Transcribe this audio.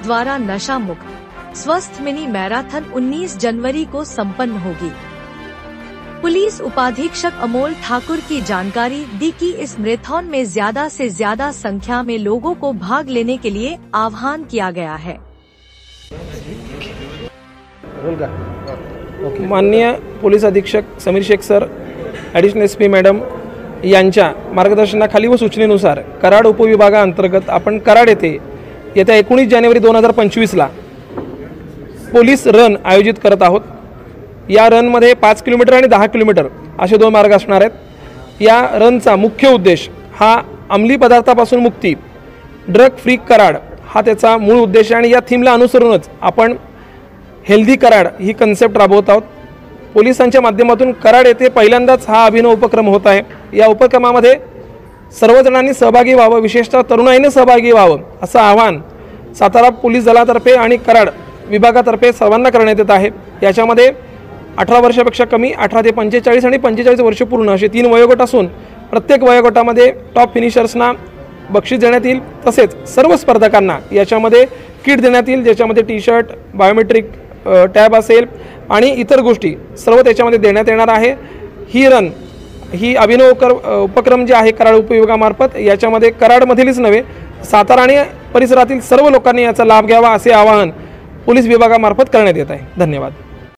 द्वारा नशा मुक्त स्वस्थ मिनी मैराथन 19 जनवरी को संपन्न होगी। पुलिस उपाधीक्षक अमोल ठाकुर की जानकारी दी कि इस मैराथन में ज्यादा से ज्यादा संख्या में लोगों को भाग लेने के लिए आह्वान किया गया है। माननीय पोलीस अधीक्षक Samir Shaikh sir, additional SP madam यांच्या मार्गदर्शनाखाली व सूचनेनुसार कराड उपविभागाअंतर्गत आपण कराड येथे येत्या 19 जानेवारी 2025ला पोलीस रन आयोजित करत आहोत। या रनमध्ये 5 किलोमीटर आणि 10 किलोमीटर असे 2 मार्ग असणार आहेत। या रनचा मुख्य उद्देश हा अंमली पदार्थापासून मुक्ती, ड्रग फ्री कराड हा त्याचा मूळ उद्देश आहे आणि या थीमला अनुसरूनच आपण हेल्दी कराड ही कन्सेप्ट राबवत आहोत। पोलिसांच्या माध्यमातून कराड येथे पहिल्यांदाच हा अभिनव उपक्रम होत आहे। या उपक्रमामध्ये सर्वजणांनी सहभागी व्हावं, विशेषतः तरुणाईने सहभागी व्हावं असं आवाहन सातारा पोलीस दलातर्फे आणि कराड विभागातर्फे सर्वांना करण्यात येत आहे। याच्यामध्ये 18 वर्षापेक्षा कमी, 18 ते 45 आणि 45 वर्ष पूर्ण असे 3 वयोगट असून प्रत्येक वयोगटामध्ये टॉप फिनिशर्सना बक्षीस देण्यात येईल। तसेच सर्व स्पर्धकांना याच्यामध्ये किट देण्यात येईल, ज्याच्यामध्ये टी-शर्ट, बायोमेट्रिक टॅब असेल आणि इतर गोष्टी सर्व त्याच्यामध्ये देण्यात येणार आहे। ही अभिनव उपक्रम जे आहे कराड उपविभागामार्फत, याच्यामध्ये कराडमधीलच नव्हे सातारा आणि परिसरातील सर्व लोकांनी याचा लाभ घ्यावा असे आवाहन पोलीस विभागामार्फत करण्यात येत आहे। धन्यवाद।